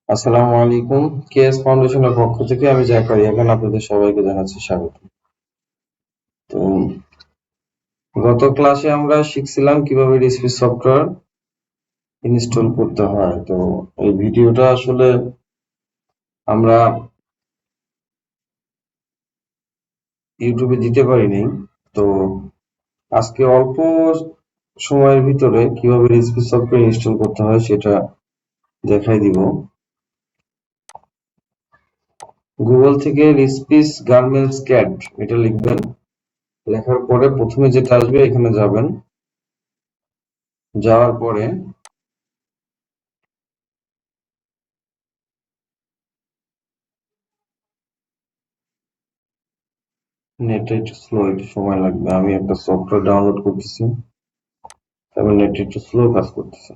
আসসালামু আলাইকুম। কেএস ফাউন্ডেশনের পক্ষ থেকে আমি জাকারিয়া খান আপনাদের সবাইকে জানাচ্ছি স্বাগত। তো গত ক্লাসে আমরা শিখছিলাম কিভাবে ডিএসপি সফটওয়্যার ইনস্টল করতে হয়। তো এই ভিডিওটা আসলে আমরা ইউটিউবে দিতে পারিনি। তো আজকে অল্প সময়ের ভিতরে কিভাবে ডিএসপি সফটওয়্যার ইনস্টল করতে হয় সেটা দেখাই দিব। গুগল থেকে রিসপিস গার্মেন্টস ক্যাট এটা লিখবেন। লেখার পরে প্রথমে যেটা আসবে এখানে যাবেন। যাওয়ার পরে নেটটা একটু স্লো, একটু সময় লাগবে। আমি একটা সফটওয়্যার ডাউনলোড করতেছি, তারপর নেট একটু স্লো কাজ করতেছে।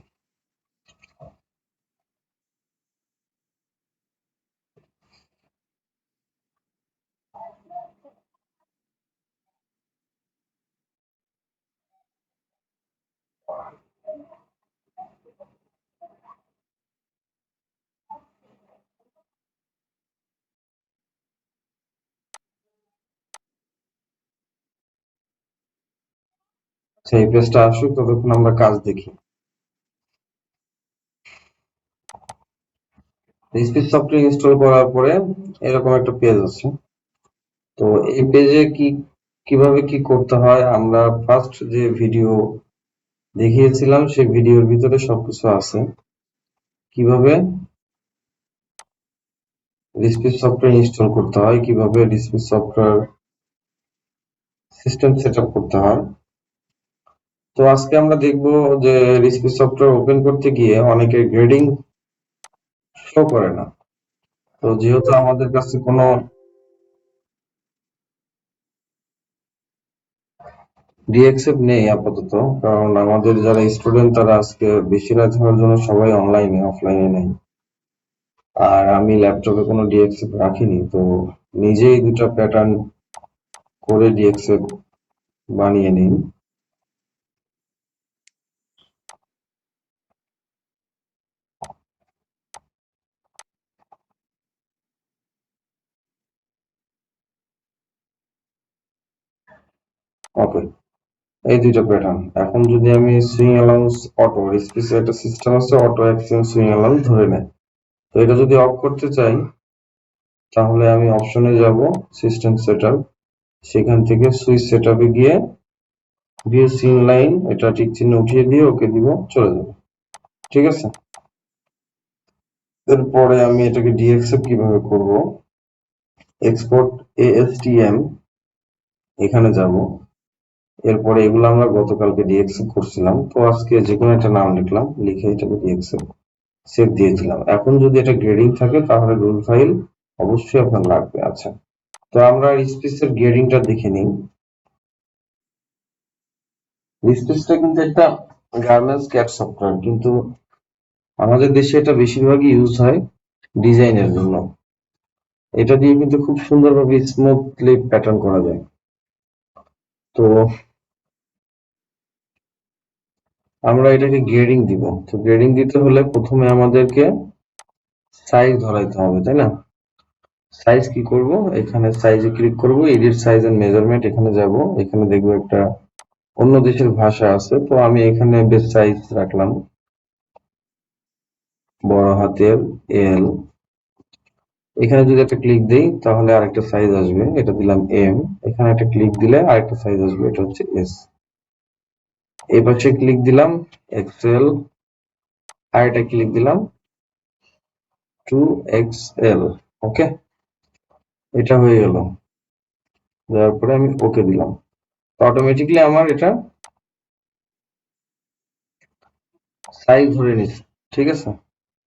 সেই পেজটা আসুক, ততক্ষণ আমরা কাজ দেখি। স্পিড সফটওয়্যার ইনস্টল করার পরে এরকম একটা পেজ আছে। তো এই পেজে কিভাবে কি করতে হয় আমরা ফার্স্ট যে ভিডিও দেখিয়েছিলাম সেই ভিডিওর ভিতরে সবকিছু আছে। কিভাবে স্পিড সফটওয়্যার ইনস্টল করতে হয়, কিভাবে speed software system set up করতে হয়। তো আজকে আমরা দেখবো যে রিসপি সফটওয়্যার ওপেন করতে গিয়ে অনেকের গ্রেডিং শো করে না। তো যেহেতু আমাদের কাছে কোনো ডিএক্সএফ নেই আপাতত, কারণ আমাদের যারা স্টুডেন্ট তারা আজকে বেশি রাত হওয়ার জন্য সবাই অনলাইনে, অফলাইনে নেই। আর আমি ল্যাপটপে কোনো ডিএক্সএফ রাখিনি, তো নিজেই দুটো প্যাটার্ন করে ডিএক্সএফ বানিয়ে নিই। ওকে, এই দুইটা প্যাটার্ন। এখন যদি আমি সুইং অ্যালাউন্স অটো, স্পেসিফিক একটা সিস্টেম আছে অটো এক্সচেঞ্জ সুইং অ্যালাউন্স ধরে নেয়, তো এটা যদি অফ করতে চাই তাহলে আমি অপশনে যাব, সিস্টেম সেটআপ, সেখান থেকে সুইচ সেটআপে গিয়ে ভিউ সিন লাইন এটা টিক চিহ্ন উঠিয়ে দিয়ে ওকে দিব, চলে যাবে। ঠিক আছে, এরপরে আমি এটাকে ডিএক্সএফ কিভাবে করব, এক্সপোর্ট এএসটিএম এখানে যাব। এরপরে এগুলো আমরা গতকালকে ডিএক্সএফ করছিলাম, তো আজকে যে কোনো একটা নাম লিখলাম, লিখে এটাকে ডিএক্সএফ সেভ দিয়ে দিলাম। এখন যদি এটা গ্রেডিং থাকে তাহলে রুল ফাইল অবশ্যই আপনার লাগবে। আচ্ছা, তো আমরা স্পেসের গ্রেডিংটা দেখে নিই। স্পেসটা কিন্তু একটা গার্মেন্টস ক্যাট সফটওয়্যার, কিন্তু আমাদের দেশে এটা বেশিরভাগই ইউজ হয় ডিজাইনের জন্য। এটা দিয়ে কিন্তু খুব সুন্দরভাবে স্মুথলি প্যাটার্ন করা যায়। তো আমরা এটাকে গ্রেডিং দিব। তো গ্রেডিং দিতে হলে প্রথমে আমাদেরকে সাইজ ধরাইতে হবে, তাই না? সাইজ কি করব, এখানে সাইজে ক্লিক করব, এডিট সাইজ এন্ড মেজারমেন্ট, এখানে যাব, এখানে দেখবো একটা অন্য দেশের ভাষা আছে, তো আমি এখানে বেশ সাইজ রাখলাম বড় হাতের এল। এখানে যদি একটা ক্লিক দেই তাহলে আরেকটা সাইজ আসবে, এটা দিলাম এম। এখানে একটা ক্লিক দিলে আরেকটা সাইজ আসবে, এটা হচ্ছে এস। এই পাশে ক্লিক দিলাম এক্সেল, আরেকটা ক্লিক দিলাম 2XL। ওকে, এটা হয়ে গেল। দেওয়ার পরে আমি ওকে দিলাম, অটোমেটিকলি আমার এটা সাইজ ধরে নিচ্ছে। ঠিক আছে,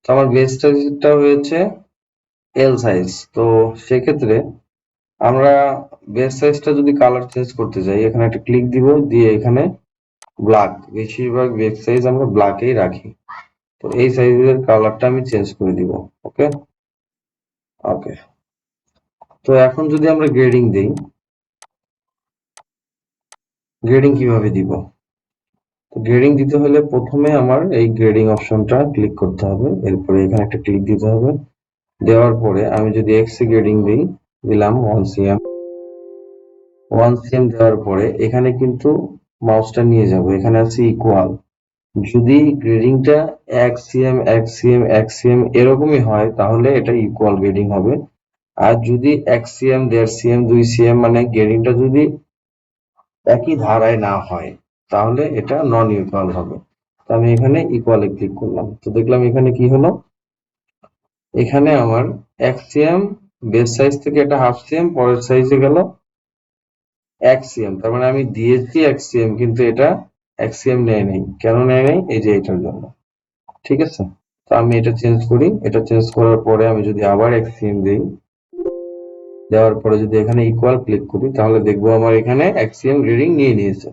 তো আমার বেস সাইজটা হয়েছে এল সাইজ। তো সেক্ষেত্রে আমরা বেস সাইজটা যদি কালার চেঞ্জ করতে চাই, এখানে একটা ক্লিক দিব, দিয়ে এখানে ব্ল্যাক, বেশিরভাগ বেস সাইজ আমরা ব্ল্যাকেই রাখি। তো এই সাইজের কালারটা আমি চেঞ্জ করে দিব। ওকে ওকে, তো এখন যদি আমরা গ্রেডিং দিই, গ্রেডিং কিভাবে দিব, তো গ্রেডিং দিতে হলে প্রথমে আমার এই গ্রেডিং অপশনটা ক্লিক করতে হবে, এরপরে এখানে একটা ক্লিক দিতে হবে। দেওয়ার পরে আমি যদি এক্স এ গ্রেডিং দিই, দিলাম 1 cm, 1 cm দেওয়ার পরে এখানে কিন্তু মাউসটা নিয়ে যাব, এখানে আছে ইকুয়াল। যদি গ্রেডিংটা 1 cm 1 cm 1 cm এরকমই হয় তাহলে এটা ইকুয়াল গ্রেডিং হবে। আর যদি 1 cm 1.5 cm 2 cm মানে গ্রেডিংটা যদি একই ধারায় না হয় তাহলে এটা নন ইকুয়াল হবে। তো আমি এখানে ইকুয়ালে ক্লিক করলাম, তো দেখলাম এখানে কি হলো, এখানে আমার 1 cm বেস সাইজ থেকে এটা 1/2 cm পরের সাইজে গেল 1 cm, তার মানে আমি দিয়েছি 1 cm কিন্তু এটা 1 cm নেয় নাই। কেন নেয় নাই? এই যে এটার জন্য। ঠিক আছে, তো আমি এটা চেঞ্জ করি, এটা চেঞ্জ করার পরে আমি যদি আবার 1 cm দিই, দেওয়ার পরে যদি এখানে ইকুয়াল ক্লিক করি তাহলে দেখবো আমার এখানে 1 cm রিডিং নিয়ে নিয়েছে।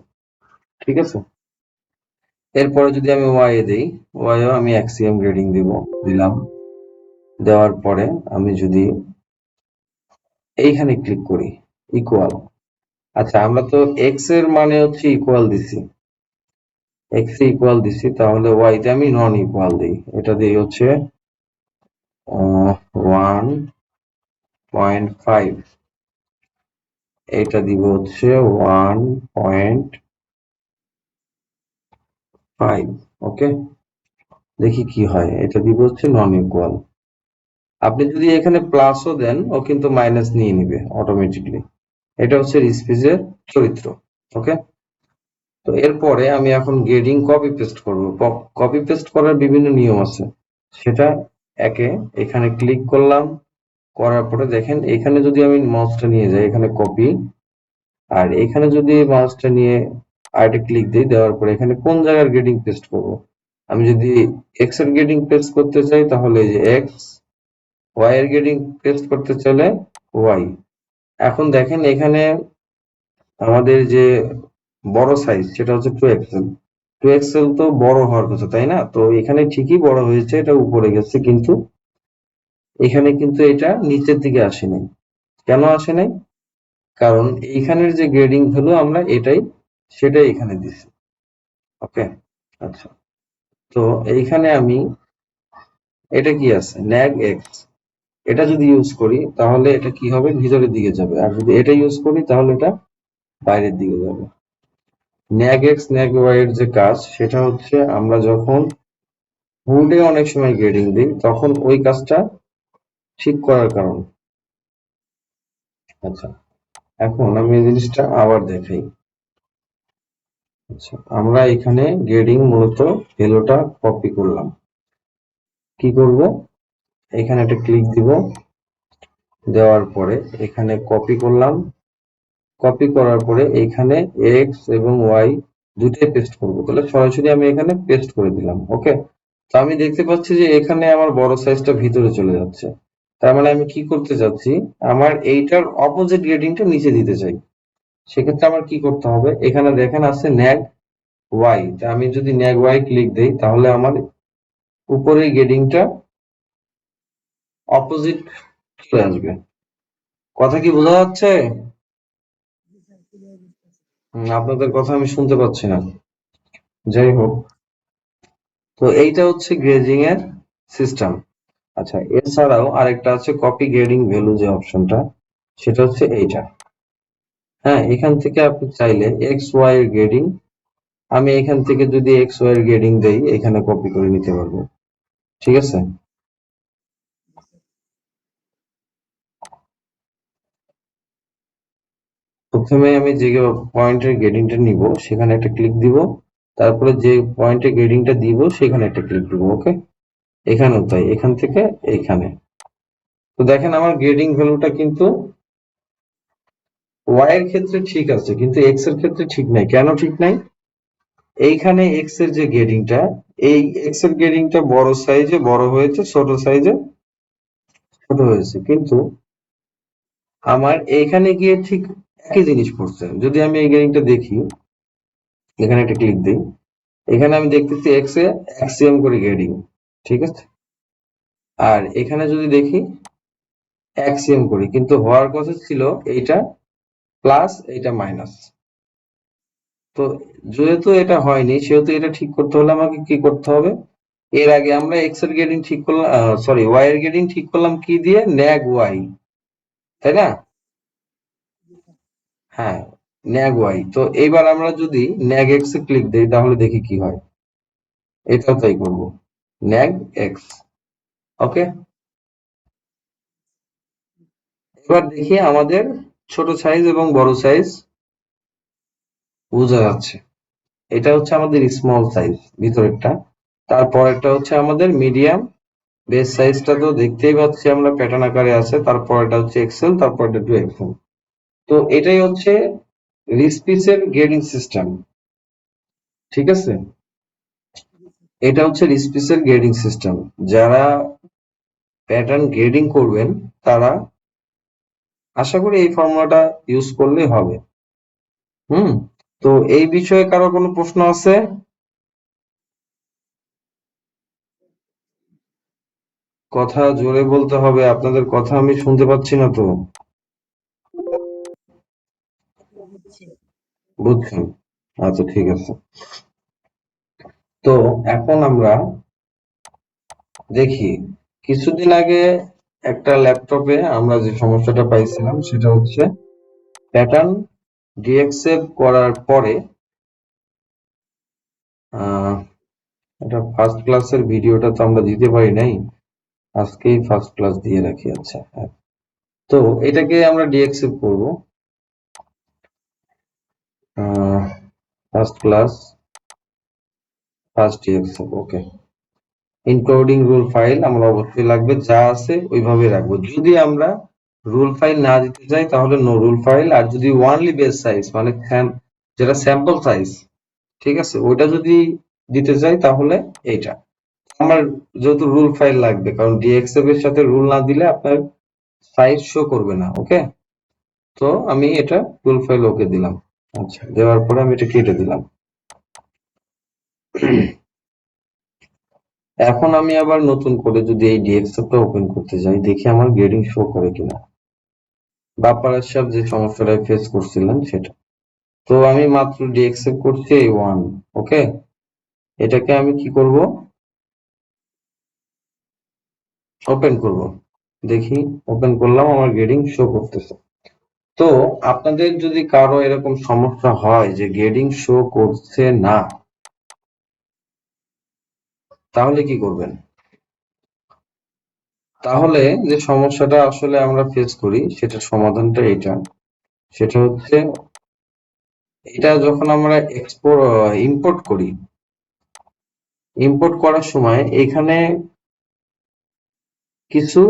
ঠিক আছে, এরপরে যদি আমি ওয়াই এ দিই, ওয়াই ও আমি 1 cm রিডিং দিলাম। দেওয়ার পরে আমি যদি এইখানে ক্লিক করি ইকুয়াল, আচ্ছা আমরা তো এক্স এর মানে হচ্ছে ইকুয়াল দিছি, এক্স এ ইকুয়াল দিছি, তাহলে ওয়াই তে আমি নন ইকুয়াল দিই, এটা দিই হচ্ছে 1.5, এটা দিব হচ্ছে 1.5। ওকে, দেখি কি হয়, এটা দিব হচ্ছে নন ইকুয়াল। আপনি যদি এখানে প্লাসও দেন ও কিন্তু মাইনাস নিয়ে নিবে অটোমেটিকলি। এটা হচ্ছে রিস্পিজের চরিত্র। ওকে, তো এরপরে আমি এখন গ্রেডিং কপি পেস্ট করব। কপি পেস্ট করার বিভিন্ন নিয়ম আছে, সেটা একে এখানে ক্লিক করলাম, করার পরে দেখেন এখানে যদি আমি মাউসটা নিয়ে যাই এখানে কপি, আর এখানে যদি মাউসটা নিয়ে আরেকটা ক্লিক দিই, দেওয়ার পরে এখানে কোন জায়গার গ্রেডিং পেস্ট করব। আমি যদি এক্স এর গ্রেডিং পেস্ট করতে চাই তাহলে এই যে এক্স, ওয়াই এর গ্রেডিং পেস্ট করতে চাইলে ওয়াই। এখন দেখেন এখানে আমাদের যে বড় সাইজ সেটা হচ্ছে 2 এক্সেল, 2 এক্সেল তো বড় হওয়ার কথা তাই না? তো এখানে ঠিকই বড় হয়েছে, এটা উপরে গেছে, কিন্তু এখানে কিন্তু এটা নিচের দিকে আসে নাই। কেন আসে নাই? কারণ এইখানের যে গ্রেডিং ভ্যালু আমরা সেটাই এখানে দিছি। ওকে, আচ্ছা, তো এইখানে আমি এটা কি আছে ন্যাগ এক্স, এটা যদি ইউজ করি তাহলে এটা কি হবে, ভিতরের দিকে যাবে, আর যদি এটা ইউজ করি তাহলে এটা বাইরের দিকে যাবে। ন্যাগ এক্স ন্যাগ ওয়াই এর যে কাজ সেটা হচ্ছে আমরা যখন হুডে অনেক সময় গ্রেডিং দিই তখন ওই কাজটা ঠিক করার কারণ। আচ্ছা, এখন আমি এই জিনিসটা আবার দেখাই। আচ্ছা, আমরা এখানে গ্রেডিং মূলত ভ্যালুটা কপি করলাম। কি করব, এখানে একটা ক্লিক দিব, দেওয়ার পরে এখানে কপি করলাম, কপি করার পরে এখানে এক্স এবং ওয়াই দুটোই পেস্ট করব, তাহলে সরাসরি আমি এখানে পেস্ট করে দিলাম। ওকে, তো আমি দেখতে পাচ্ছি যে এখানে আমার বড় সাইজটা ভিতরে চলে যাচ্ছে, তার মানে আমি কি করতে চাচ্ছি, আমার এইটার অপোজিট গ্রেডিংটা নিচে দিতে চাই। সেক্ষেত্রে আমার কি করতে হবে, এখানে দেখেন আছে ন্যাগ ওয়াই, আমি যদি ন্যাগ ওয়াই ক্লিক দেই তাহলে আমার উপরের গ্রেডিংটা অপোজিট চলে আসবে। কথা কি বোঝা যাচ্ছে? আপনাদের কথা আমি শুনতে পাচ্ছি না। যাই হোক, তো এইটা হচ্ছে গ্রেডিং এর সিস্টেম। আচ্ছা, এছাড়াও আরেকটা আছে কপি গ্রেডিং ভ্যালু, যে অপশনটা সেটা হচ্ছে এইটা। হ্যাঁ, এখান থেকে আপনি চাইলে এক্স ওয়াই এর গ্রেডিং, আমি এখান থেকে যদি এক্স ওয়াই এর গ্রেডিং দেই এখানে কপি করে নিতে পারবো। ঠিক আছে, প্রথমে আমি যে পয়েন্টের গ্রেডিংটা নিব সেখানে একটা ক্লিক দিব, তারপরে যে পয়েন্টে গ্রেডিংটা দিব সেখানে একটা ক্লিক দিব। ওকে, এখানেও তাই, এখান থেকে এইখানে। তো দেখেন আমার গ্রেডিং ভ্যালুটা কিন্তু ওয়াই এর ক্ষেত্রে ঠিক আছে কিন্তু এক্স এর ক্ষেত্রে ঠিক নাই। কেন ঠিক নাই? এইখানে এক্স এর যে গ্রেডিংটা, এই এক্স এর গ্রেডিংটা বড় সাইজে বড় হয়েছে, ছোট সাইজে ছোট হয়েছে, কিন্তু আমার এইখানে গিয়ে ঠিক একই জিনিস পড়ছে। যদি আমি এই গ্রেডিংটা দেখি, এখানে একটা ক্লিক দিই, এখানে আমি দেখতেছি এক্স এ 1 cm করে গ্রেডিং, ঠিক আছে, আর এখানে যদি দেখি 1 cm করে, কিন্তু হওয়ার কথা ছিল এইটা প্লাস এইটা মাইনাস। তো যেহেতু এটা হয়নি সেহেতু এটা ঠিক করতে হলে আমাকে কি করতে হবে, এর আগে আমরা এক্স এর গ্রেডিং ঠিক করলাম, সরি ওয়াই এর গ্রেডিং ঠিক করলাম কি দিয়ে, ন্যাগ ওয়াই, তাই না? হ্যাঁ, ন্যাগ ওয়াই। তো এইবার আমরা যদি ন্যাগ এক্স এ ক্লিক দেই তাহলে দেখি কি হয়। এটাও তাই করব, ন্যাগ এক্স। ওকে, এবার দেখি আমাদের ছোট সাইজ এবং বড় সাইজ বোঝা যাচ্ছে। এটা হচ্ছে আমাদের স্মল সাইজ ভিতরেরটা, তারপরেরটা হচ্ছে আমাদের মিডিয়াম। বেস সাইজটা তো দেখতেই পাচ্ছি আমরা প্যাটার্ন আকারে আছে, তারপর এটা হচ্ছে এক্সেল, তারপর এটা টু এক্সেল। তো এটাই হচ্ছে রিসপিসের গ্রেডিং সিস্টেম, ঠিক আছে? এটা হচ্ছে রিসপিসের গ্রেডিং সিস্টেম। যারা প্যাটার্ন গ্রেডিং করবেন তারা আশা করি এই ফর্মুলাটা ইউজ করলেই হবে। হুম, তো এই বিষয়ে কারো কোনো প্রশ্ন আছে? কথা জোরে বলতে হবে, আপনাদের কথা আমি শুনতে পাচ্ছি না তো। বুঝছেন? আচ্ছা ঠিক আছে। তো এখন আমরা দেখি, কিছুদিন আগে একটা ল্যাপটপে আমরা যে সমস্যাটা পাইছিলাম সেটা হচ্ছে প্যাটার্ন ডিএক্সএফ করার পরে আহ এটা ফার্স্ট ক্লাসের ভিডিওটা তো আমরা দিতে পারি নাই, আজকেই ফার্স্ট ক্লাস দিয়ে রাখি। আচ্ছা হ্যাঁ, তো এটাকে আমরা ডিএক্সএফ করব। ফার্স্ট ক্লাস, ফার্স্ট ডিএক্সএফ, ওকে। ইনক্লুডিং রুল ফাইল আমরা অবশ্যই লাগবে, যা আছে ওইভাবে রাখবো। যদি আমরা রুল ফাইল না দিতে চাই তাহলে নো রুল ফাইল, আর যদি ওয়ানলি বেস সাইজ মানে যেটা স্যাম্পল সাইজ, ঠিক আছে, ওইটা যদি দিতে চাই তাহলে এইটা। আমার যেহেতু রুল ফাইল লাগবে, কারণ ডিএক্সএফ এর সাথে রুল না দিলে আপনার সাইজ শো করবে না। ওকে, তো আমি এটা রুল ফাইল ওকে দিলাম। আচ্ছা, দেওয়ার পরে আমি এটা কেটে দিলাম। এখন আমি আবার নতুন করে যদি এই ডিএক্সএফটা ওপেন করতে যাই, দেখি আমার গ্রেডিং শো করে কিনা। বাপ্পারাজ সাহেব যে সমস্যাটা ফেস করছিলেন সেটা। তো আমি মাত্র ডিএক্সএফ করছি এই ওয়ান। ওকে, এটাকে আমি কি করব, ওপেন করব। দেখি, ওপেন করলাম, আমার গ্রেডিং শো করতেছে। তো আপনাদের যদি কারো এরকম সমস্যা হয় যে গ্রেডিং শো করছে না, তাহলে কি করবেন? তাহলে যে সমস্যাটা আসলে আমরা ফেস করি সেটার সমাধানটা এটা। সেটা হচ্ছে, এটা যখন আমরা ইম্পোর্ট করি, ইম্পোর্ট করার সময় এখানে কিছু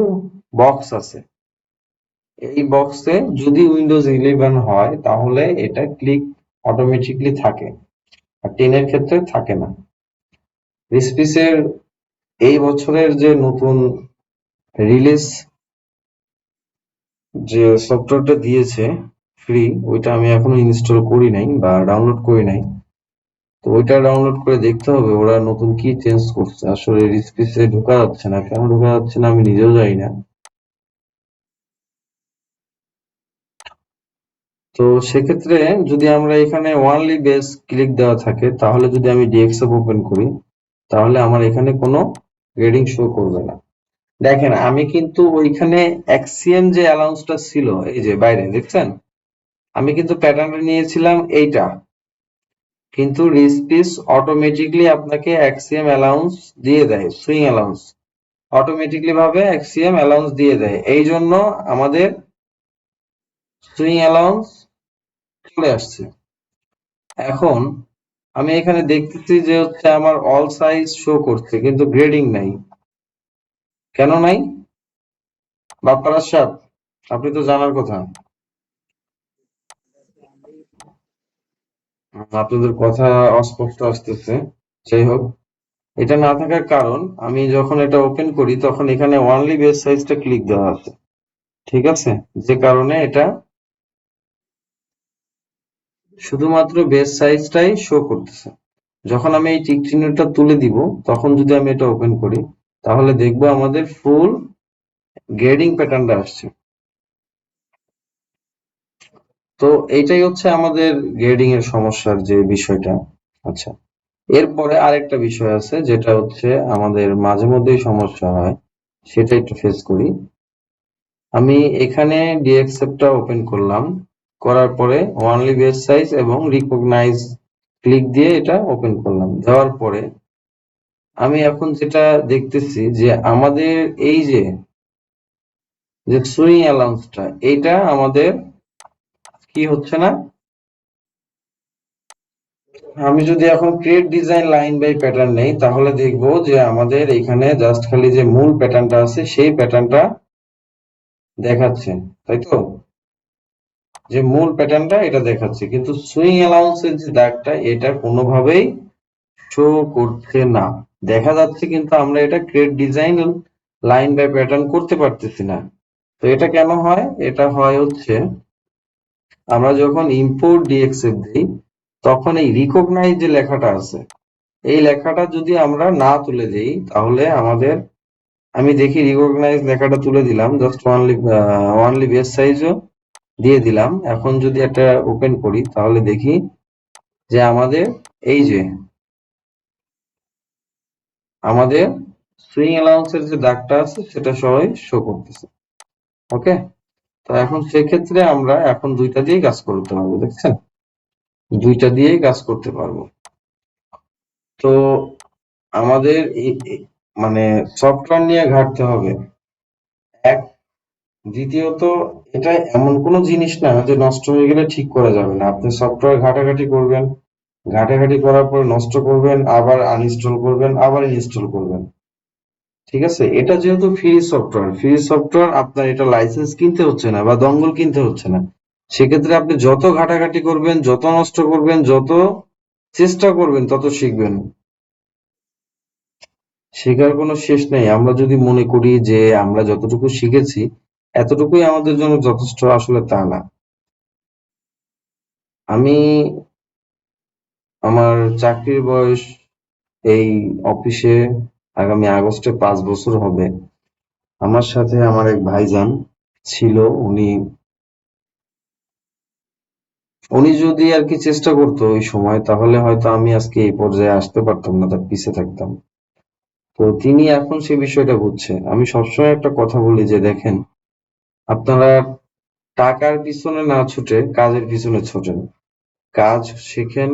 বক্স আছে। এই বক্সে যদি উইন্ডোজ 11 হয় তাহলে এটা ক্লিক অটোমেটিকলি থাকে, আর 10 এর ক্ষেত্রে থাকে না। রিসপিসের এই বছরের যে নতুন রিলিজ যে সফটওয়্যারটা দিয়েছে ফ্রি, ওইটা আমি এখনো ইনস্টল করি নাই বা ডাউনলোড করি নাই। তো ওইটা ডাউনলোড করে দেখতে হবে ওরা নতুন কি চেঞ্জ করছে। আসলে রিসপিসে ঢোকা যাচ্ছে না, কেন ঢোকা যাচ্ছে না আমি নিজেও জানি না। তো সেক্ষেত্রে যদি আমরা এখানে ওয়ানলি বেস ক্লিক দেওয়া থাকে, তাহলে যদি আমি ডিএক্সএফ ওপেন করি তাহলে আমার এখানে কোনো গ্রেডিং শো করবে না। দেখেন, আমি কিন্তু ওইখানে এক্সিএম যে অ্যালাউন্সটা ছিল, এই যে বাইরে দেখছেন, আমি কিন্তু প্যাটার্নটা নিয়েছিলাম এইটা, কিন্তু রিসপিস অটোমেটিকলি আপনাকে এক্সিএম অ্যালাউন্স দিয়ে দেয়, সুইং অ্যালাউন্স অটোমেটিকলি ভাবে এক্সিএম অ্যালাউন্স দিয়ে দেয়, এই জন্য আমাদের সুইং অ্যালাউন্স চলে আসছে। এখন আমি এখানে দেখতেছি যে হচ্ছে আমার অল সাইজ শো করছে কিন্তু গ্রেডিং নাই। কেন নাই বাপ্পারাজ সাহেব? আপনি তো জানার কথা। আপনাদের কথা অস্পষ্ট আসতেছে। যাই হোক, এটা না থাকার কারণ, আমি যখন এটা ওপেন করি তখন এখানে অনলি বেস সাইজটা ক্লিক দেওয়া আছে, ঠিক আছে, যে কারণে এটা শুধুমাত্র বেস সাইজটাই শো করতেছে। যখন আমি এই টিক চিহ্নটা তুলে দিব তখন যদি আমি এটা ওপেন করি তাহলে দেখবো আমাদের ফুল গ্রেডিং প্যাটার্নটা আসছে। তো এইটাই হচ্ছে আমাদের গ্রেডিং এর সমস্যার যে বিষয়টা। আচ্ছা, এরপরে আরেকটা বিষয় আছে যেটা হচ্ছে আমাদের মাঝে মধ্যেই সমস্যা হয়, সেটা একটু ফেস করি। আমি এখানে ডিএক্সএফটা ওপেন করলাম, করার পরে ওয়ানলি বেস সাইজ এবং রিকগনাইজ ক্লিক দিয়ে এটা ওপেন করলাম, দেওয়ার পরে আমি এখন যেটা দেখতেছি যে আমাদের এই যে সুইং অ্যালাউন্সটা, এইটা আমাদের কি হচ্ছে না। আমি যদি এখন create design line by pattern নেই, তাহলে দেখবো যে আমাদের এখানে জাস্ট খালি যে মূল প্যাটার্নটা আছে সেই প্যাটার্নটা দেখাচ্ছে, তাই তো? যে মূল প্যাটার্নটা এটা দেখাচ্ছে, কিন্তু সুইং অ্যালাউন্সের যে দাগটা এটা কোনোভাবেই শো করছে না। দেখা যাচ্ছে কিন্তু আমরা এটা create design line by pattern করতে পারতেছি না। তো এটা কেন হয়? এটা হয় হচ্ছে আমরা যখন ইম্পোর্ট ডিএক্সএফ দিই, তখন এই রিকগনাইজ যে লেখাটা আছে, এই লেখাটা যদি আমরা না তুলে দিই, তাহলে আমাদের, আমি দেখি রিকগনাইজ লেখাটা তুলে দিলাম, জাস্ট ওয়ানলি বেস সাইজও দিয়ে দিলাম। এখন যদি একটা ওপেন করি তাহলে দেখি যে আমাদের এই যে আমাদের সুইং অ্যালাউন্সের যে দাগটা আছে সেটা সবাই শো করতেছে। ওকে, তো এখন সেক্ষেত্রে আমরা এখন দুইটা দিয়েই কাজ করতে পারবো, দেখছেন? দুইটা দিয়েই কাজ করতে পারবো। তো আমাদের মানে সফটওয়্যার নিয়ে ঘাটতে হবে এক। দ্বিতীয়ত, এটা এমন কোনো জিনিস না যে নষ্ট হয়ে গেলে ঠিক করা যাবে না। আপনি সফটওয়্যার ঘাটাঘাটি করবেন, ঘাটাঘাটি করার পর নষ্ট করবেন, আবার আনইনস্টল করবেন, আবার ইনস্টল করবেন। ঠিক আছে, এটা যেহেতু ফ্রি সফটওয়্যার আপনার এটা লাইসেন্স কিনতে হচ্ছে না বা দঙ্গল কিনতে হচ্ছে না। সেক্ষেত্রে আপনি যত ঘাটাঘাটি করবেন, যত নষ্ট করবেন, যত চেষ্টা করবেন, তত শিখবেন। শেখার কোনো শেষ নেই। আমরা যদি মনে করি যে আমরা যতটুকু শিখেছি এতটুকুই আমাদের জন্য যথেষ্ট, আসলে তা না। আমি আমার চাকরির বয়স এই অফিসে আগামী আগস্টে 5 বছর হবে। আমার সাথে আমার এক ভাইজান ছিল। উনি উনি যদি আর কি চেষ্টা করতো ওই সময়, তাহলে হয়তো আমি আজকে এই পর্যায়ে আসতে পারতাম না, তার পিছে থাকতাম। তো তিনি এখন সে বিষয়টা বুঝছে। আমি সবসময় একটা কথা বলি যে দেখেন, আপনারা টাকার পিছনে না ছুটে কাজের পিছনে ছোটেন। কাজ শেখেন,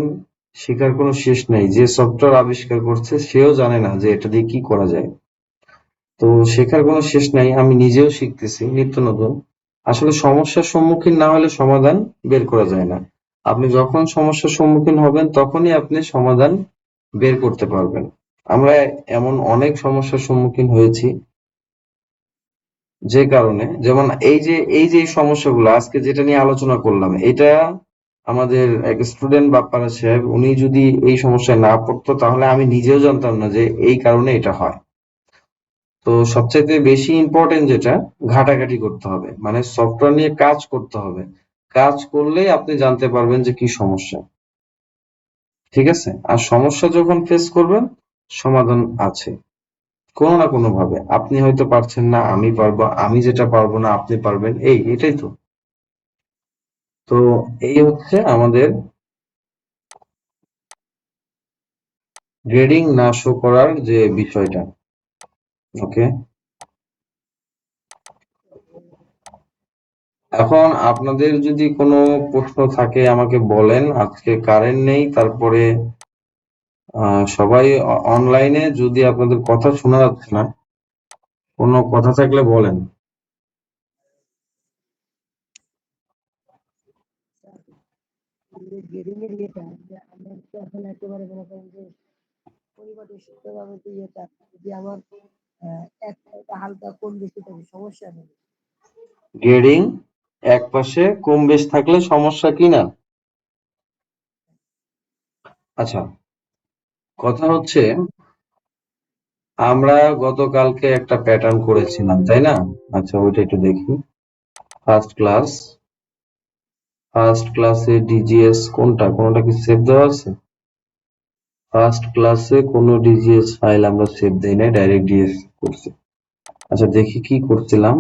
শেখার কোনো শেষ নেই। যে সফটওয়্যার আবিষ্কার করছে সেও জানে না যে এটা দিয়ে কি করা যায়। তো শেখার কোনো শেষ নাই। আমি নিজেও শিখতেছি নিত্য নতুন। আসলে সমস্যার সম্মুখীন না হলে সমাধান বের করা যায় না। আপনি যখন সমস্যার সম্মুখীন হবেন তখনই আপনি সমাধান বের করতে পারবেন। আমরা এমন অনেক সমস্যার সম্মুখীন হয়েছি, যে কারণে যেমন এই যে এই সমস্যাগুলো আজকে যেটা নিয়ে আলোচনা করলাম, এটা আমাদের এক স্টুডেন্ট বাপ্পারা সাহেব, উনি যদি এই সমস্যায় না পড়তো তাহলে আমি নিজেও জানতাম না যে এই কারণে এটা হয়। তো সবচাইতে বেশি ইম্পর্টেন্ট যেটা, ঘাটাঘাটি করতে হবে, মানে সফটওয়্যার নিয়ে কাজ করতে হবে। কাজ করলেই আপনি জানতে পারবেন যে কি সমস্যা। ঠিক আছে, আর সমস্যা যখন ফেস করবেন, সমাধান আছে কোনো না কোনো ভাবে। আপনি হয়তো পারছেন না, আমি পারবো, আমি যেটা পারবো না আপনি পারবেন, এটাই তো। তো এই হচ্ছে আমাদের গ্রেডিং না শো করার যে বিষয়টা। ওকে, এখন আপনাদের যদি কোনো প্রশ্ন থাকে আমাকে বলেন। আজকে কারেন্ট নেই, তারপরে সবাই অনলাইনে, যদি আপনাদের কথা শোনা যাচ্ছে না, কোনো কথা থাকলে বলেন। গেমিং এর ইয়েটা যে আমরা তো এখন একেবারে মনে করেন যে পরিপাটিভাবে যে ইয়েটা যদি আমার এক সাইডে হালকা কম বেশি থাকে সমস্যা নেই। গ্রেডিং এক পাশে কম বেশ থাকলে সমস্যা কি না? আচ্ছা, কথা হচ্ছে আমরা গতকালকে একটা প্যাটার্ন করেছিলাম, তাই না? আচ্ছা, ওইটা একটু দেখি। ফার্স্ট ক্লাস, ফার্স্ট ক্লাসে ডিজিএস কোনটা, কোনটা কি সেভ দেওয়া আছে? ফার্স্ট ক্লাসে কোনো ডিজিএস ফাইল আমরা সেভ দেই নাই, ডাইরেক্ট ডিএস করছি। আচ্ছা, দেখি কি করছিলাম।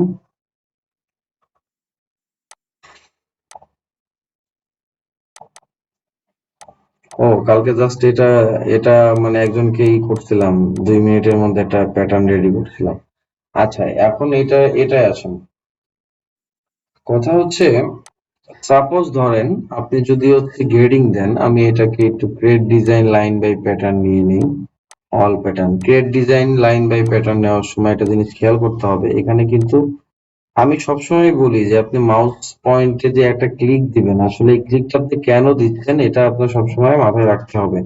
ও কালকে জাস্ট এটা এটা মানে একজনকেই করছিলাম, 2 মিনিটের মধ্যে একটা প্যাটার্ন রেডি করছিলাম। আচ্ছা, এখন এটাই আসেন। কথা হচ্ছে, সাপোজ ধরেন আপনি যদি হচ্ছে গ্রেডিং দেন, আমি এটাকে একটু grade design line by pattern নিয়ে নিই। All pattern, grade design line by pattern নেওয়ার সময় একটা জিনিস খেয়াল করতে হবে, এখানে কিন্তু আমি সবসময় বলি যে আপনি মাউস পয়েন্টে যে একটা ক্লিক দিবেন, আসলে এই ক্লিকটা আপনি কেন দিচ্ছেন এটা আপনার সবসময় মাথায় রাখতে হবে।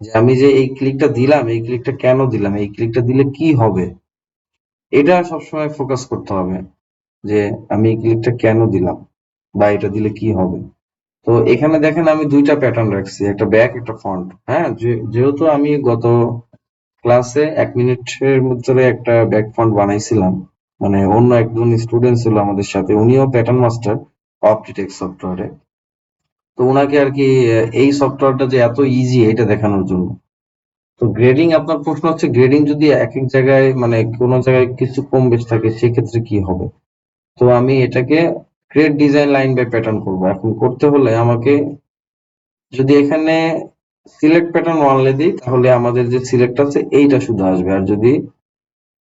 যে আমি যে এই ক্লিকটা দিলাম, এই ক্লিকটা কেন দিলাম, এই ক্লিকটা দিলে কি হবে, এটা সবসময় ফোকাস করতে হবে। যে আমি এই ক্লিকটা কেন দিলাম বা এটা দিলে কি হবে। তো এখানে দেখেন আমি দুইটা প্যাটার্ন রাখছি, একটা ব্যাক একটা ফ্রন্ট। হ্যাঁ, যেহেতু আমি গত ক্লাসে 1 মিনিটের মধ্যে একটা ব্যাক ফ্রন্ট বানাইছিলাম, মানে অন্য একজন স্টুডেন্ট ছিল আমাদের সাথে, উনিও প্যাটার্ন মাস্টার অপটিটেক্স সফটওয়্যারে। তো উনাকে আর কি এই সফটওয়্যারটা যে এত ইজি এটা দেখানোর জন্য। তো গ্রেডিং, আপনার প্রশ্ন হচ্ছে গ্রেডিং যদি এক এক জায়গায় মানে কোনো জায়গায় কিছু কম বেশি থাকে সেক্ষেত্রে কি হবে। তো আমি এটাকে grade design line by pattern করবো। এখন করতে হলে আমাকে যদি এখানে সিলেক্ট প্যাটার্ন ওয়ানলে দিই তাহলে আমাদের যে সিলেক্ট আছে এইটা শুধু আসবে, আর যদি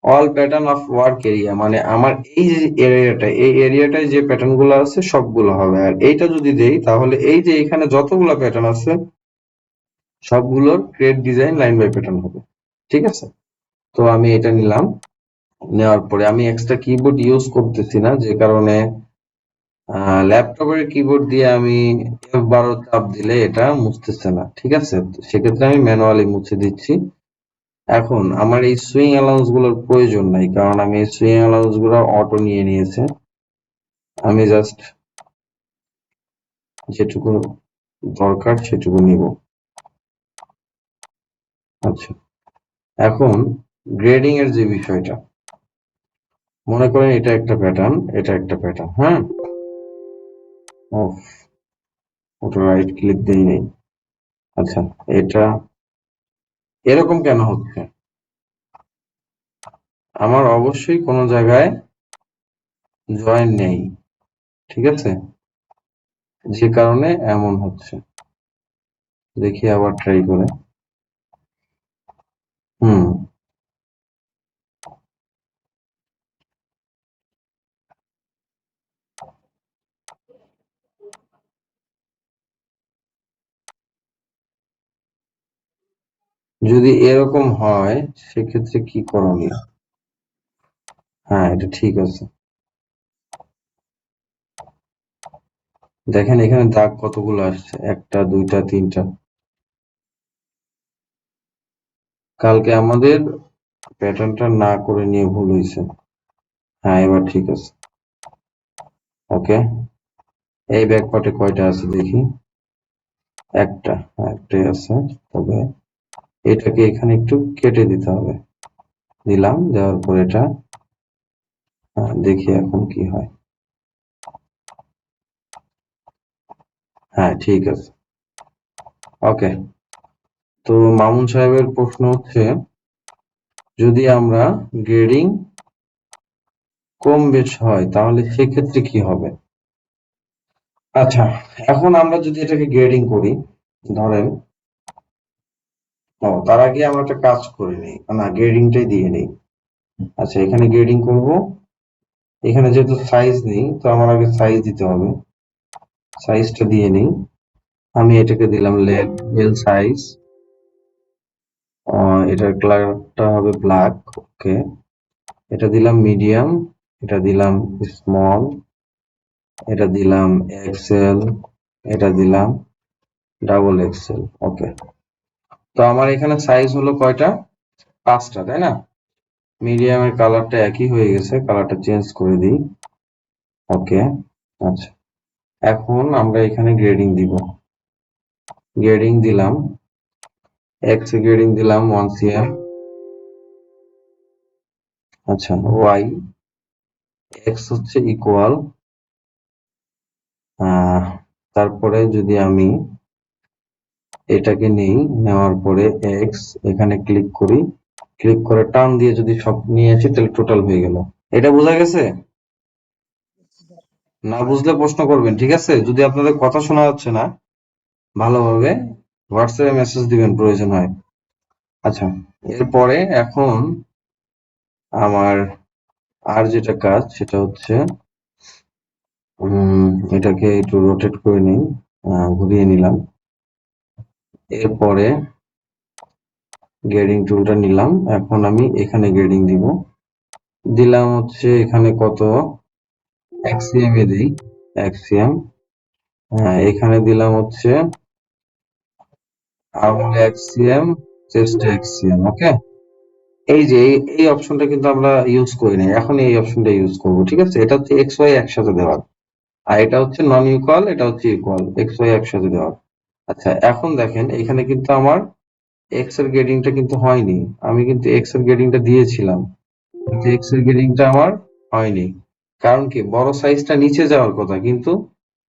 all pattern of work area মানে আমার এই যে এরিয়াটা, এই এরিয়াটায় যে প্যাটার্ন গুলো আছে সবগুলো হবে। আর এইটা যদি দেই তাহলে এই যে এখানে যতগুলো প্যাটার্ন আছে সবগুলোর create design line by pattern হবে। ঠিক আছে, তো আমি এটা নিলাম। নেওয়ার পরে আমি এক্সট্রা কিবোর্ড ইউজ করতেছি না, যে কারণে ল্যাপটপের কিবোর্ড দিয়ে আমি F12 চাপ দিলে এটা মুছতেছে না। ঠিক আছে, তো সেক্ষেত্রে আমি ম্যানুয়ালি মুছে দিচ্ছি। এখন আমার এই সুইং অ্যালাউন্স গুলোর প্রয়োজন নাই, কারণ আমি এই সুইং অ্যালাউন্স গুলো অটো নিয়ে নিয়েছে। আমি জাস্ট যেটুকু দরকার সেটুকু নিব। আচ্ছা, এখন গ্রেডিং এর যে বিষয়টা, মনে করেন এটা একটা প্যাটার্ন, এটা একটা প্যাটার্ন। হ্যাঁ, ওটা রাইট ক্লিক দেই নেই। আচ্ছা, এটা এরকম কেন হচ্ছে, আমার অবশ্যই কোনো জায়গায় জয়েন নেই। ঠিক আছে, যে কারণে এমন হচ্ছে। দেখি আবার ট্রাই করে। হুম, যদি এরকম হয় সেক্ষেত্রে কি করণীয়? হ্যাঁ, এটা ঠিক আছে। দেখেন এখানে দাগ কতগুলো আসছে, একটা দুইটা তিনটা। কালকে আমাদের প্যাটার্নটা না করে নিয়ে ভুল হয়েছে। হ্যাঁ, এবার ঠিক আছে। ওকে, এই ব্যাক পার্টে কয়টা আছে দেখি। একটা, একটাই আছে। তবে এটাকে এখানে একটু কেটে দিতে হবে। দিলাম, দেওয়ার পর এটা দেখি এখন কি হয়। হ্যাঁ, ঠিক আছে। ওকে, তো মামুন সাহেবের প্রশ্ন হচ্ছে, যদি আমরা গ্রেডিং কম বেশ হয় তাহলে সেক্ষেত্রে কি হবে। আচ্ছা, এখন আমরা যদি এটাকে গ্রেডিং করি, ধরেন, তার আগে আমরা একটা কাজ করে নিই, না গ্রেডিংটাই দিয়ে নিই। আচ্ছা, এখানে গ্রেডিং করব। এখানে যেহেতু সাইজ নেই তো আমার আগে সাইজ দিতে হবে, সাইজটা দিয়ে নিই। আমি এটাকে দিলাম লেল সাইজ, এটার কালারটা হবে ব্ল্যাক। ওকে, এটা দিলাম মিডিয়াম, এটা দিলাম স্মল, এটা দিলাম এক্সেল, এটা দিলাম ডাবল এক্সেল। ওকে, তো আমার এখানে সাইজ হলো কয়টা, 5টা, তাই না? মিডিয়ামের কালারটা একই হয়ে গেছে, কালারটা চেঞ্জ করে দিই। ওকে, আচ্ছা, এখন আমরা এখানে গ্রেডিং দিব। গ্রেডিং দিলাম, এক্স এ গ্রেডিং দিলাম 1 cm। আচ্ছা, ওয়াই এক্স হচ্ছে ইকুয়াল, তারপরে যদি আমি এটাকে নেই, নেওয়ার পরে এক্স এখানে ক্লিক করি, ক্লিক করে টান দিয়ে যদি সব নিয়ে আসি তাহলে টোটাল হয়ে গেল। এটা বোঝা গেছে? না বুঝলে প্রশ্ন করবেন, ঠিক আছে? যদি আপনাদের কথা শোনা যাচ্ছে না ভালোভাবে, হোয়াটসঅ্যাপে মেসেজ দিবেন প্রয়োজন হয়। আচ্ছা, এরপরে এখন আমার আর যেটা কাজ সেটা হচ্ছে এটাকে একটু রোটেট করে নিই, ঘুরিয়ে নিলাম। এরপরে গ্রেডিং টুলটা নিলাম, এখন আমি এখানে গ্রেডিং দিব। দিলাম হচ্ছে এখানে কত এক্সিএম এ দিই, এক্সিএম। হ্যাঁ, এখানে দিলাম হচ্ছে আর্মলে এক্সিএম, চেস্টে এক্সিএম। ওকে, এই যে এই অপশনটা কিন্তু আমরা ইউজ করি নাই, এখন এই অপশনটা ইউজ করব। ঠিক আছে, এটা হচ্ছে এক্স ওয়াই একসাথে দেওয়া, আর এটা হচ্ছে নন ইকুয়াল, এটা হচ্ছে ইকুয়াল, এক্স ওয়াই একসাথে দেওয়া। আচ্ছা, এখন দেখেন এখানে কিন্তু আমার এক্স এর গ্রেডিংটা কিন্তু হয়নি, আমি কিন্তু এক্স এর গ্রেডিংটা দিয়েছিলাম, কিন্তু এক্স এর গ্রেডিংটা আমার হয়নি। কারণ কি, বড় সাইজটা নিচে যাওয়ার কথা, কিন্তু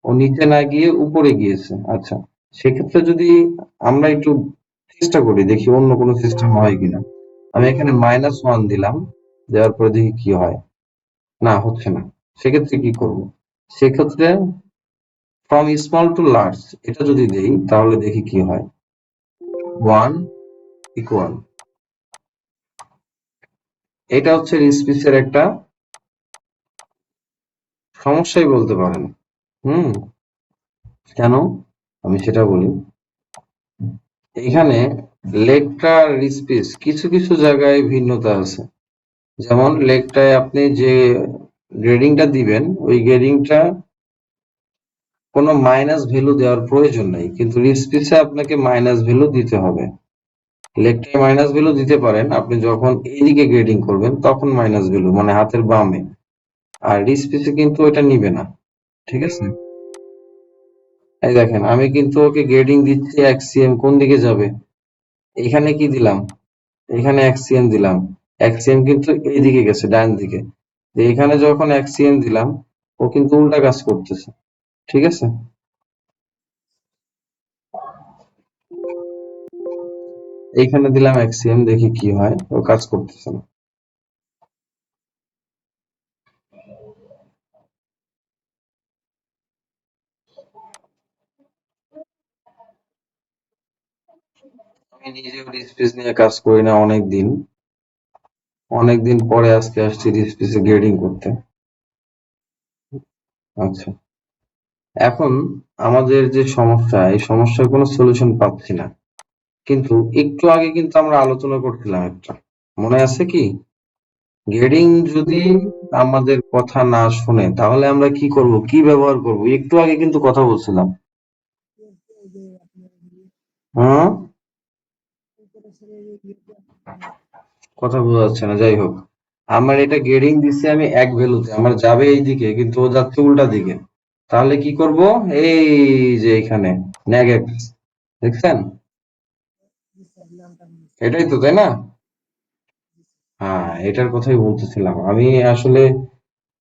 ও নিচে না গিয়ে উপরে গিয়েছে। আচ্ছা, সেক্ষেত্রে যদি আমরা একটু চেষ্টা করি, দেখি অন্য কোনো সিস্টেম হয় কিনা। আমি এখানে -1 দিলাম, দেওয়ার পরে দেখি কি হয়। না, হচ্ছে না। সেক্ষেত্রে কি করব? সেক্ষেত্রে ফ্রম স্মল টু লার্জ এটা যদি দেই তাহলে দেখি কি হয়। 1 ইকুয়াল, এটা হচ্ছে রিস্পিসের একটা সমস্যাই বলতে পারেন। হুম, কেন? আমি সেটা বলি। এখানে লেগটা রিস্পিস কিছু কিছু জায়গায় ভিন্নতা আছে। যেমন লেগটায় আপনি যে গ্রেডিংটা দিবেন, ওই গ্রেডিংটা কোনো মাইনাস ভ্যালু দেওয়ার প্রয়োজন নেই, কিন্তু রিস্পিসে আপনাকে মাইনাস ভ্যালু দিতে হবে। লেগটায় মাইনাস ভ্যালু দিতে পারেন আপনি যখন এইদিকে গ্রেডিং করবেন, তখন মাইনাস ভ্যালু মানে হাতের বামে। আর রিস্পিসে কিন্তু ওটা নিবে না। ঠিক আছে, এই দেখেন আমি কিন্তু ওকে গ্রেডিং দিচ্ছি, এক্সিএম কোন দিকে যাবে, এখানে কি দিলাম, এখানে এক্সিএম দিলাম, এক্সিএম কিন্তু এইদিকে গেছে, ডান দিকে। তো এখানে যখন এক্সিএম দিলাম, ও কিন্তু উল্টা কাজ করতেছে। ঠিক আছে, এইখানে দিলাম এক্সিএম, দেখি কি হয়, ও কাজ করতেছে না। আমি নিজেও রিস্পিস নিয়ে কাজ করি না অনেকদিন, অনেকদিন পরে আজকে আসছি রিস্পিসে গ্রেডিং করতে। আচ্ছা, এখন আমাদের যে সমস্যা, এই সমস্যার কোনো সলিউশন পাচ্ছি না। কিন্তু একটু আগে কিন্তু আমরা আলোচনা করছিলাম একটা, মনে আছে কি? গ্রেডিং যদি আমাদের কথা না শুনে তাহলে আমরা কি করব, কি ব্যবহার করব, একটু আগে কিন্তু কথা বলছিলাম। এই যে আপনার হুম, কম্পিউটারের ইয়েতে কথা বোঝা যাচ্ছে না, যাই হোক। আমার এটা গ্রেডিং দিচ্ছে আমি এক ভ্যালুতে, আমার যাবে এই দিকে কিন্তু ও যাচ্ছে উল্টা দিকে। তাহলে কি করব? এই যে এখানে নেগেক্স, দেখছেন? নামটা এটাই তো, তাই না? হ্যাঁ, এটার কথাই বলতেছিলাম আমি। আসলে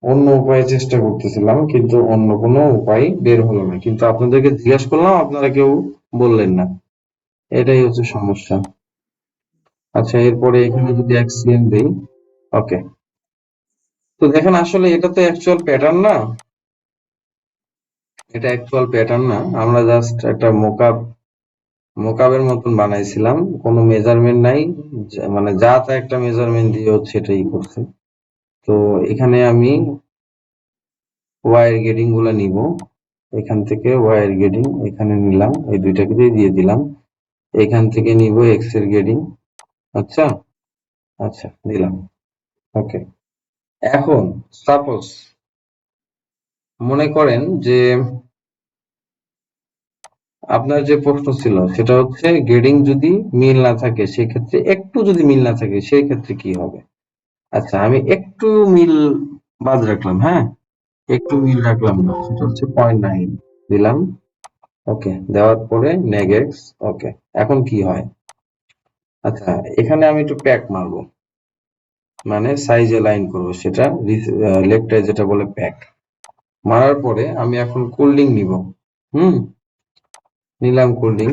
অন্য উপায়ে চেষ্টা করতেছিলাম, কিন্তু অন্য কোনো উপায় বের হলো না, কিন্তু আপনাদেরকে জিজ্ঞাসা করলাম, আপনারা কেউ বললেন না। এটাই হচ্ছে সমস্যা। আচ্ছা, এরপরে এখানে যদি এক্সিএম দেই, ওকে। তো দেখেন আসলে এটা তো অ্যাকচুয়াল প্যাটার্ন না, এটা অ্যাকচুয়াল প্যাটার্ন না, আমরা জাস্ট একটা মোকাবের মতন বানাইছিলাম, কোনো মেজারমেন্ট নাই, মানে যা তা একটা মেজারমেন্ট দিয়ে হচ্ছে এটাই করছে। তো এখানে আমি ওয়াইয়ের গেটিং গুলা নিব, এখান থেকে ওয়াইয়ের গেটিং এখানে নিলাম, এই দুইটাকে দিয়ে দিলাম। এখান থেকে নিব এক্স এর গেটিং। আচ্ছা, আচ্ছা দিলাম, ওকে। এখন সাপোজ মনে করেন যে আপনার যে প্রশ্ন ছিল সেটা হচ্ছে গ্রেডিং যদি মিল না থাকে, সেক্ষেত্রে একটু যদি মিল না থাকে সেই ক্ষেত্রে কি হবে। আচ্ছা, আমি একটু মিল বাদ রাখলাম, হ্যাঁ, একটু মিল রাখলাম না, সেটা হচ্ছে 0.9 দিলাম। ওকে, দেওয়ার পরে নেগেক্স। ওকে, এখন কি হয়? আচ্ছা, এখানে আমি একটু প্যাক মারবো, মানে সাইজ অ্যালাইন করবো, সেটা লেফটায় যেটা বলে প্যাক। মারার পরে আমি এখন কোল্ডিং নিব। হুম, নিলাম কোল্ডিং।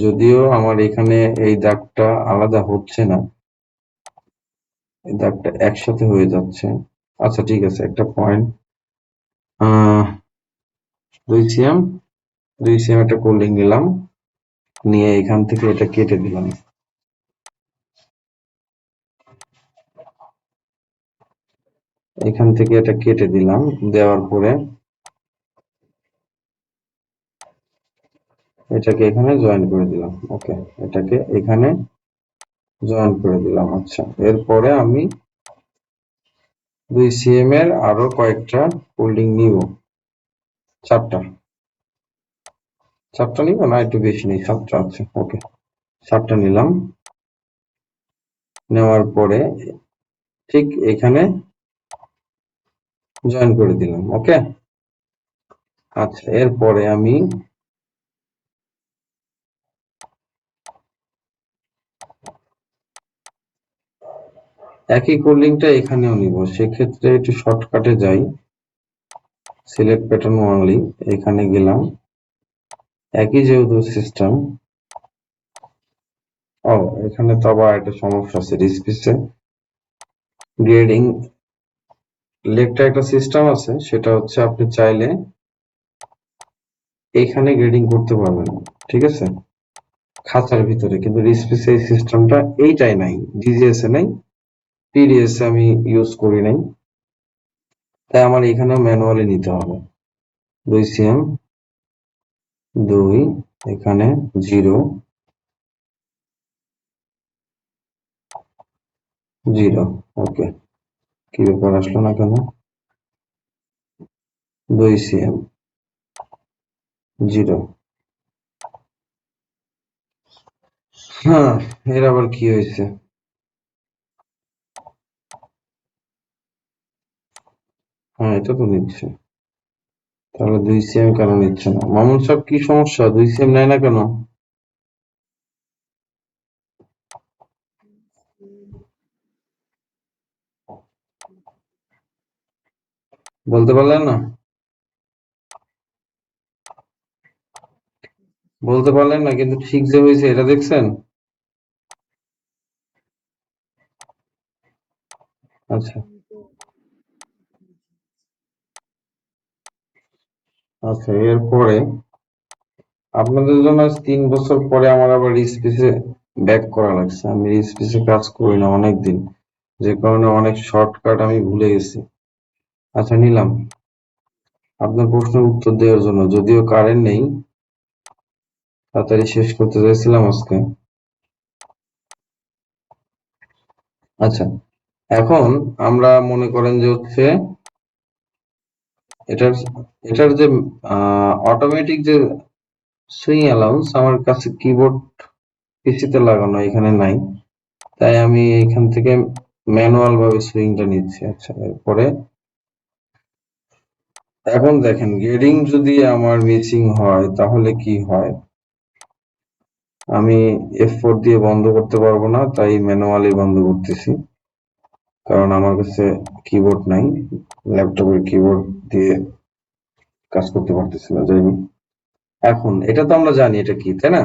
যদিও আমার এখানে এই দাগটা আলাদা হচ্ছে না, এই দাগটা একসাথে হয়ে যাচ্ছে। আচ্ছা ঠিক আছে, একটা পয়েন্ট 2 সিএম, 2 cm একটা কোল্ড ড্রিঙ্ক নিলাম, নিয়ে এখান থেকে এটা কেটে দিলাম। এখান থেকে এটা কেটে দিলাম, দেওয়ার পরে এটাকে এখানে জয়েন করে দিলাম। ওকে, এটাকে এখানে জয়েন করে দিলাম। আচ্ছা, এরপরে আমি 2 cm এর আরো কয়েকটা কোল্ড ড্রিঙ্ক নিব, চারটা নিব না, একটু বেশি নেই, 7টা। আচ্ছা, ওকে, 7টা নিলাম। নেওয়ার পরে ঠিক এখানে জয়েন করে দিলাম। ওকে, আচ্ছা, এরপরে আমি একই কোল্ড ড্রিঙ্কটা এখানেও নিব, সেক্ষেত্রে একটু শর্টকাটে যাই, সিলেক্ট প্যাটার্ন অনলি, এখানে গেলাম, একই যেহেতু সিস্টেম। ও, এখানে তো আবার একটা সমস্যা আছে, রিস্পিসে গ্রেডিং লেখটা একটা সিস্টেম আছে, সেটা হচ্ছে আপনি চাইলে এখানে গ্রেডিং করতে পারবেন, ঠিক আছে, খাঁচার ভিতরে, কিন্তু রিস্পিসে এই সিস্টেমটা এইটাই নাই, ডিজিএস এ নাই, পিডিএস এ আমি ইউজ করি নাই, তাই আমার এখানেও ম্যানুয়ালি নিতে হবে। 2 cm, 2, এখানে 0, 0। ওকে, কি ব্যাপার, আসলো না কেন? 2 cm, 0। হ্যাঁ, এর আবার কি হয়েছে? হ্যাঁ, এটা তো নিচ্ছে, তাহলে 2 cm কেন নিচ্ছে না? মামুন সাহেব, কি সমস্যা, 2 cm নেয় না কেন? বলতে পারলেন না? বলতে পারলেন না, কিন্তু ঠিক যে হয়েছে এটা দেখছেন? আচ্ছা, আচ্ছা, এরপরে আপনাদের জন্য আজ 3 বছর পরে আমার আবার রিস্পিসে ব্যাক করা লাগছে। আমি রিস্পিসে কাজ করি না অনেকদিন, যে কারণে অনেক শর্টকাট আমি ভুলে গেছি। আচ্ছা, নিলাম আপনার প্রশ্নের উত্তর দেওয়ার জন্য, যদিও কারেন্ট নেই, তাড়াতাড়ি শেষ করতে চাইছিলাম আজকে। আচ্ছা, এখন আমরা মনে করেন যে হচ্ছে এটার এটার যে অটোমেটিক যে সুইং অ্যালাউন্স আমার কাছে কিবোর্ড পিসিতে লাগানো, এখানে নাই, তাই আমি এখান থেকে ম্যানুয়াল ভাবে সুইংটা নিচ্ছি। আচ্ছা, এরপরে এখন দেখেন, গ্রেডিং যদি আমার মিসিং হয় তাহলে কি হয়? আমি F4 দিয়ে বন্ধ করতে পারবো না, তাই ম্যানুয়ালি বন্ধ করতেছি, কারণ আমার কাছে কিবোর্ড নাই, ল্যাপটপের কিবোর্ড দিয়ে কাজ করতে পারতেছি না, যাইনি। এখন এটা তো আমরা জানি এটা কি, তাই না?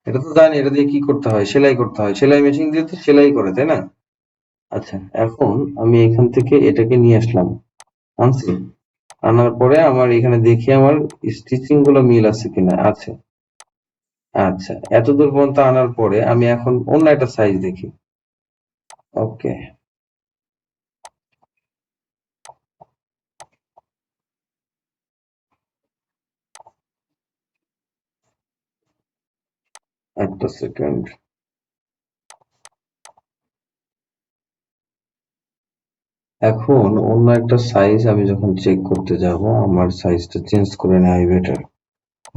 এটা তো জানি, এটা দিয়ে কি করতে হয়, সেলাই করতে হয়, সেলাই মেশিন দিয়ে তো সেলাই করে, তাই না? আচ্ছা, এখন আমি এখান থেকে এটাকে নিয়ে আসলাম, আনছি, আনার পরে আমার এখানে দেখি আমার স্টিচিং গুলো মিল আছে কিনা, আছে। আচ্ছা, এতদূর পর্যন্ত আনার পরে আমি এখন অন্য একটা সাইজ দেখি। ওকে, একটা সেকেন্ড। এখন অন্য একটা সাইজ আমি যখন চেক করতে যাব, আমার সাইজটা চেঞ্জ করে নেওয়াই বেটার।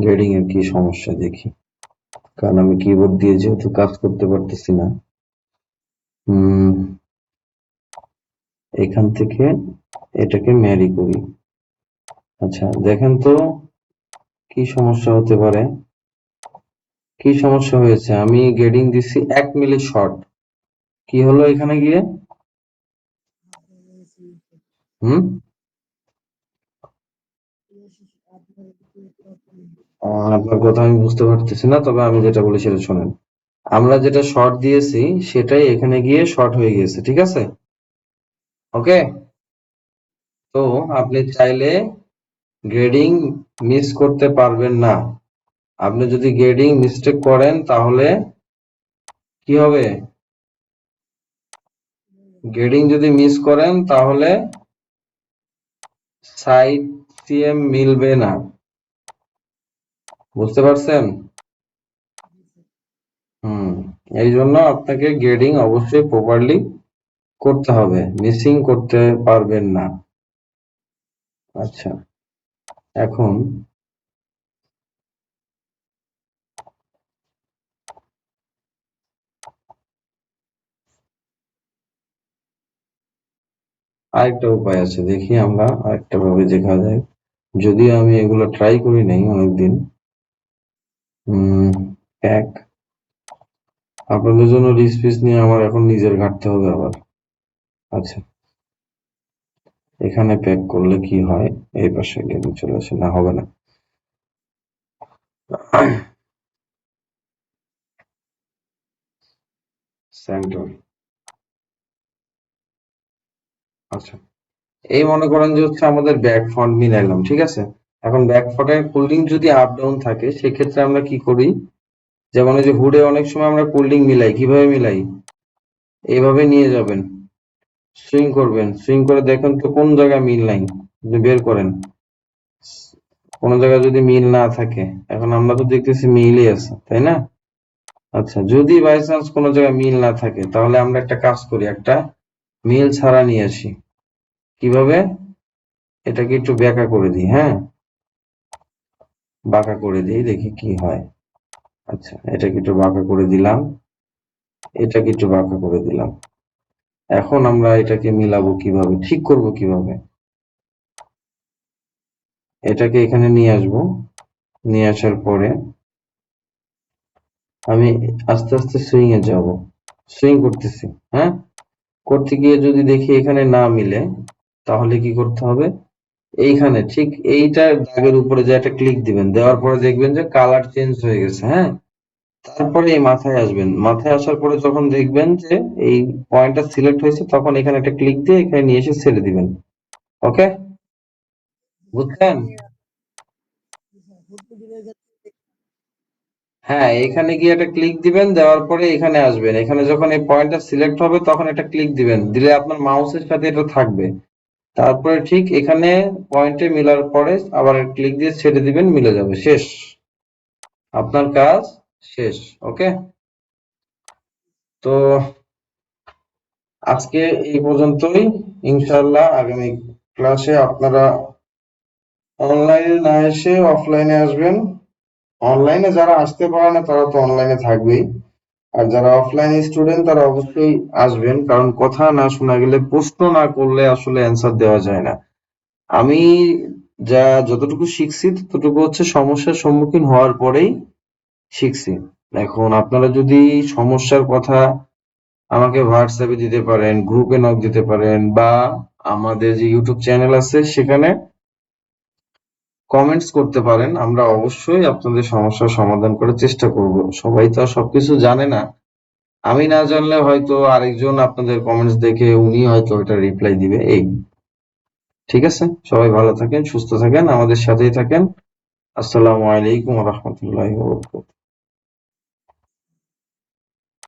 গ্রেডিং এর কি সমস্যা দেখি, কারণ আমি কিবোর্ড দিয়ে যেহেতু কাজ করতে পারতেছি না। এখান থেকে এটাকে ম্যারি করি। আচ্ছা, দেখেন তো কি সমস্যা হতে পারে। কি সমস্যা হয়েছে? আমি গ্রেডিং দিচ্ছি 1 মিলি শর্ট, কি হলো এখানে গিয়ে? হুম আপনার কথা আমি বুঝতে পারতেছি না, তবে আমি যেটা বলি সেটা শোনেন। আমরা যেটা শর্ট দিয়েছি সেটাই এখানে গিয়ে শর্ট হয়ে গিয়েছে, ঠিক আছে? ওকে, তো আপনি চাইলে গ্রেডিং মিস করতে পারবেন না। আপনি যদি গ্রেডিং মিস্টেক করেন তাহলে কি হবে? গ্রেডিং যদি মিস করেন তাহলে সাইড সিএম মিলবে না। বুঝতে পারছেন? এই জন্য আপনাকে গ্রেডিং অবশ্যই প্রপারলি করতে হবে, মিসিং করতে পারবেন না। আচ্ছা, এখন আরেকটা উপায় আছে, দেখি আমরা আরেকটা ভাবে দেখা যায়। যদিও আমি এগুলো ট্রাই করি নাই অনেকদিন। এক আপনাদের জন্য রিসপিস নিয়ে আমার এখন নিজের ঘাটতে হবে আবার। আচ্ছা, এখানে প্যাক করলে কি হয়? এই পাশে গেলে চলে আসে, না হবে না। সেন্টার। আচ্ছা, এই মনে করেন যে হচ্ছে আমাদের ব্যাক ফ্রন্ট মিলাইলাম, ঠিক আছে। এখন ব্যাক ফ্রন্টের কোল্ডিং যদি আপ ডাউন থাকে সেক্ষেত্রে আমরা কি করি? যেমন এই যে হুডে অনেক সময় আমরা কোল্ডিং মিলাই, কিভাবে মিলাই? এইভাবে নিয়ে যাবেন, সুইং করবেন, সুইং করে দেখেন তো কোন জায়গায় মিল নাই, বের করেন। কোন জায়গায় যদি মিল না থাকে, এখন আমরা তো দেখতেছি মিলই আছে, তাই না? আচ্ছা, যদি বাই চান্স কোনো জায়গায় মিল না থাকে তাহলে আমরা একটা কাজ করি, একটা মিল ছাড়া নিয়ে আসি। কিভাবে? এটাকে একটু বেঁকা করে দিই, হ্যাঁ, বাঁকা করে দিই, দেখি কি হয়। আচ্ছা, এটাকে একটু বাঁকা করে দিলাম, এটাকে একটু বাঁকা করে দিলাম। এখন আমরা এটাকে মিলাবো কিভাবে, ঠিক করব কিভাবে? এটাকে এখানে নিয়ে আসবো, নিয়ে আসার পরে আমি আস্তে আস্তে সুইং এ যাব, সুইং করতেছি, হ্যাঁ। করতে গিয়ে যদি দেখি এখানে না মিলে তাহলে কি করতে হবে? এইখানে ঠিক এইটার দাগের উপরে যে একটা ক্লিক দিবেন, দেওয়ার পরে দেখবেন যে কালার চেঞ্জ হয়ে গেছে, হ্যাঁ। তারপরে এই মাথায় আসবেন, মাথায় আসার পরে যখন দেখবেন যে এই পয়েন্টটা সিলেক্ট হয়েছে তখন এখানে একটা ক্লিক দিয়ে এখানে নিয়ে এসে ছেড়ে দিবেন। ওকে, বুঝছেন? হ্যাঁ, এখানে গিয়ে একটা ক্লিক দিবেন, দেওয়ার পরে এখানে আসবেন, এখানে যখন এই পয়েন্টটা সিলেক্ট হবে তখন একটা ক্লিক দিবেন, দিলে আপনার মাউসের সাথে এটা থাকবে। তারপরে ঠিক এখানে পয়েন্টে মিলার পরে আবার ক্লিক দিয়ে ছেড়ে দিবেন, মিলে যাবে, শেষ, আপনার কাজ শেষ। ওকে, তো আজকে এই পর্যন্তই। ইনশাআল্লাহ আগামী ক্লাসে আপনারা অনলাইনে না এসে অফলাইনে আসবেন। অনলাইনে যারা আসতে পারে না তারা তো অনলাইনে থাকবেই, আর যারা অফলাইন স্টুডেন্ট তারা অবশ্যই আসবেন, কারণ কথা না শোনা গেলে, প্রশ্ন না করলে আসলে অ্যান্সার দেওয়া যায় না। আমি যতটুকু শিখছি ততটুকু হচ্ছে সমস্যার সম্মুখীন হওয়ার পরেই শিখছি। এখন আপনারা যদি সমস্যার কথা আমাকে হোয়াটসঅ্যাপে দিতে পারেন, গ্রুপে নক দিতে পারেন, বা আমাদের যে ইউটিউব চ্যানেল আছে সেখানে কমেন্টস করতে পারেন, আমরা অবশ্যই আপনাদের সমস্যার সমাধান করার চেষ্টা করব। সবাই তো আর সবকিছু জানে না, আমি না জানলে হয়তো আরেকজন আপনাদের কমেন্টস দেখে উনি হয়তো ওটা রিপ্লাই দিবে, এই। ঠিক আছে, সবাই ভালো থাকেন, সুস্থ থাকেন, আমাদের সাথেই থাকেন। আসসালামু আলাইকুম ওয়া রাহমাতুল্লাহি ওয়া বারাকাতুহু।